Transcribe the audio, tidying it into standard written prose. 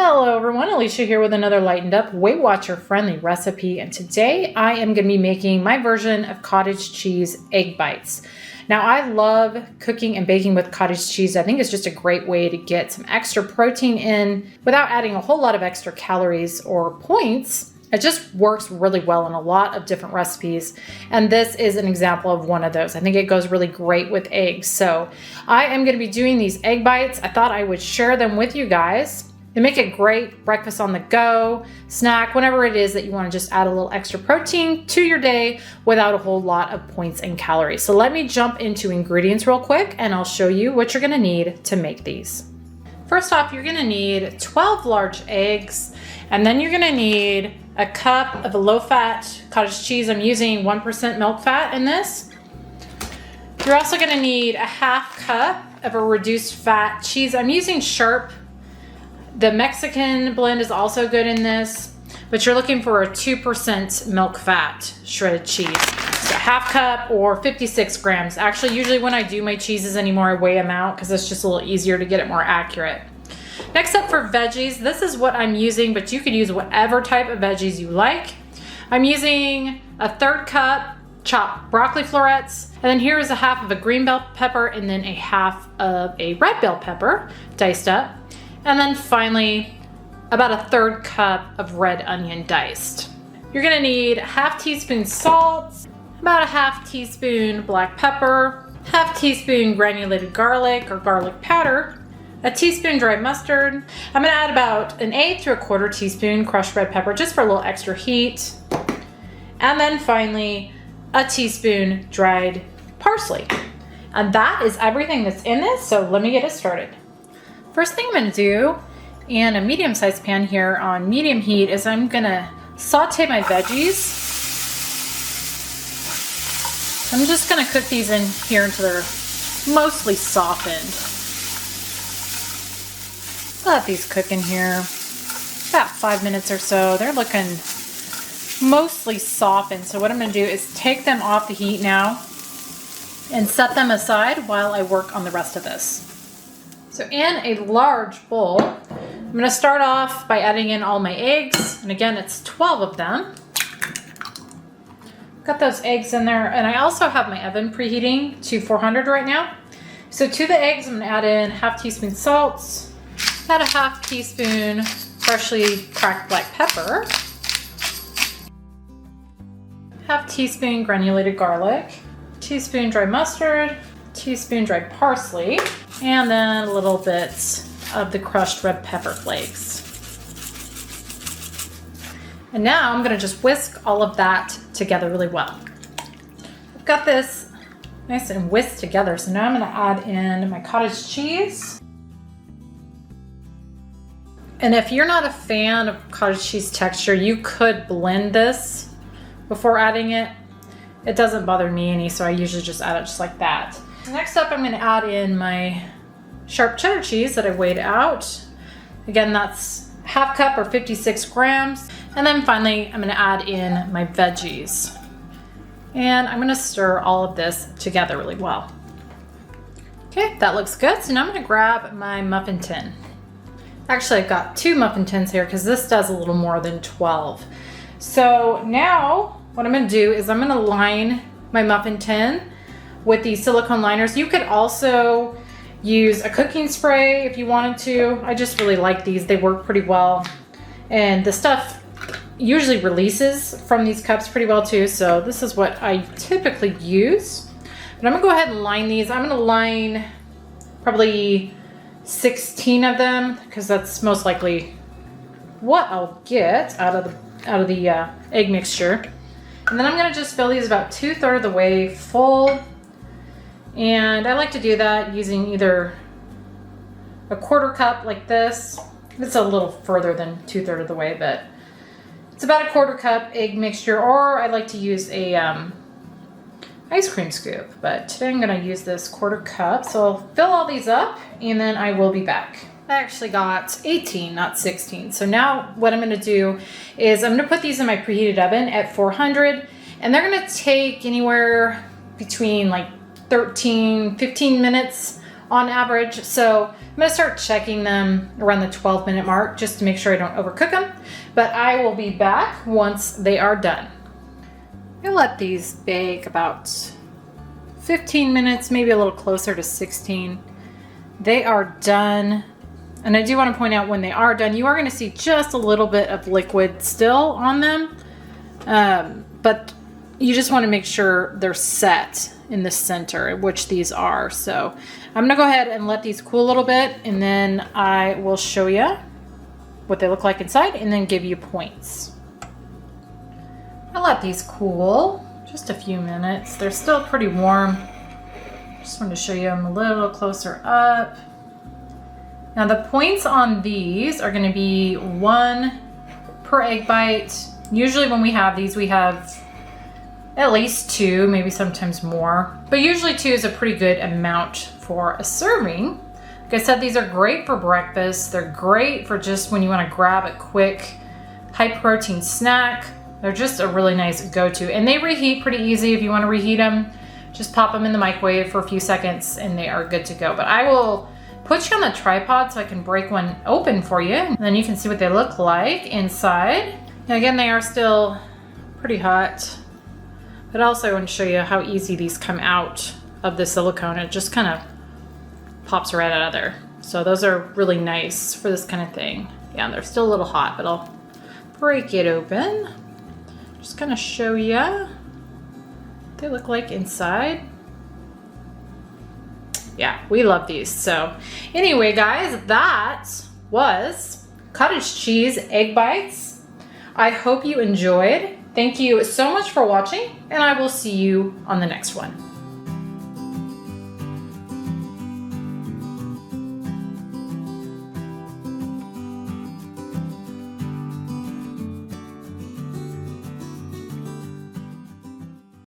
Hello everyone, Alicia here with another lightened up Weight Watcher friendly recipe, and today I am going to be making my version of cottage cheese egg bites. Now I love cooking and baking with cottage cheese. I think it's just a great way to get some extra protein in without adding a whole lot of extra calories or points. It just works really well in a lot of different recipes, and this is an example of one of those. I think it goes really great with eggs. So I am going to be doing these egg bites. I thought I would share them with you guys. They make a great breakfast on the go, snack, whenever it is that you want to just add a little extra protein to your day without a whole lot of points and calories. So let me jump into ingredients real quick and I'll show you what you're going to need to make these. First off, you're going to need 12 large eggs, and then you're going to need a cup of a low-fat cottage cheese. I'm using 1% milk fat in this. You're also going to need a half cup of a reduced fat cheese. I'm using Sharp. The Mexican blend is also good in this, but you're looking for a 2% milk fat shredded cheese. So half cup or 56 grams. Actually, usually when I do my cheeses anymore, I weigh them out because it's just a little easier to get it more accurate. Next up for veggies, this is what I'm using, but you could use whatever type of veggies you like. I'm using a 1/3 cup chopped broccoli florets, and then here is a half of a green bell pepper and then a half of a red bell pepper diced up. And then finally, about a 1/3 cup of red onion diced. You're gonna need a half teaspoon salt, about a half teaspoon black pepper, half teaspoon granulated garlic or garlic powder, a teaspoon dry mustard. I'm gonna add about 1/8 to 1/4 teaspoon crushed red pepper just for a little extra heat. And then finally, a teaspoon dried parsley. And that is everything that's in this, so let me get it started. First thing I'm going to do in a medium-sized pan here on medium heat is I'm going to saute my veggies. I'm just going to cook these in here until they're mostly softened. Let these cook in here about 5 minutes or so. They're looking mostly softened. So what I'm going to do is take them off the heat now and set them aside while I work on the rest of this. So in a large bowl, I'm going to start off by adding in all my eggs. And again, it's 12 of them. Got those eggs in there. And I also have my oven preheating to 400 right now. So to the eggs, I'm going to add in half teaspoon salt, add a half teaspoon freshly cracked black pepper, half teaspoon granulated garlic, teaspoon dry mustard, teaspoon dried parsley, and then a little bit of the crushed red pepper flakes. And now I'm going to just whisk all of that together really well. I've got this nice and whisked together, so now I'm going to add in my cottage cheese. And if you're not a fan of cottage cheese texture, you could blend this before adding it. It doesn't bother me any, so I usually just add it just like that. Next up, I'm going to add in my Sharp cheddar cheese that I weighed out. Again, that's half cup or 56 grams. And then finally, I'm going to add in my veggies. And I'm going to stir all of this together really well. Okay, that looks good. So now I'm going to grab my muffin tin. Actually, I've got 2 muffin tins here because this does a little more than 12. So now what I'm going to do is I'm going to line my muffin tin with these silicone liners. You could also use a cooking spray if you wanted to. I just really like these. They work pretty well. And the stuff usually releases from these cups pretty well too. So this is what I typically use. But I'm gonna go ahead and line these. I'm gonna line probably 16 of them because that's most likely what I'll get out of the egg mixture. And then I'm gonna just fill these about 2/3 of the way full. And I like to do that using either a 1/4 cup like this. It's a little further than 2/3 of the way, but it's about a 1/4 cup egg mixture, or I like to use a ice cream scoop. But today I'm going to use this 1/4 cup. So I'll fill all these up and then I will be back. I actually got 18, not 16. So now what I'm going to do is I'm going to put these in my preheated oven at 400, and they're going to take anywhere between like 13, 15 minutes on average. So I'm gonna start checking them around the 12-minute mark just to make sure I don't overcook them. But I will be back once they are done. I'll let these bake about 15 minutes, maybe a little closer to 16. They are done. And I do want to point out when they are done, you are going to see just a little bit of liquid still on them. But you just want to make sure they're set in the center, which these are. So I'm going to go ahead and let these cool a little bit, and then I will show you what they look like inside and then give you points. I'll let these cool just a few minutes. They're still pretty warm. Just wanted to show you them a little closer up. Now the points on these are going to be 1 per egg bite. Usually when we have these, we have at least 2, maybe sometimes more. But usually 2 is a pretty good amount for a serving. Like I said, these are great for breakfast. They're great for just when you want to grab a quick high protein snack. They're just a really nice go-to. And they reheat pretty easy if you want to reheat them. Just pop them in the microwave for a few seconds and they are good to go. But I will put you on the tripod so I can break one open for you, and then you can see what they look like inside. And again, they are still pretty hot, but also I want to show you how easy these come out of the silicone. It just kind of pops right out of there. So those are really nice for this kind of thing. Yeah, they're still a little hot, but I'll break it open. Just kind of show you what they look like inside. Yeah, we love these. So anyway, guys, that was cottage cheese egg bites. I hope you enjoyed. Thank you so much for watching, and I will see you on the next one.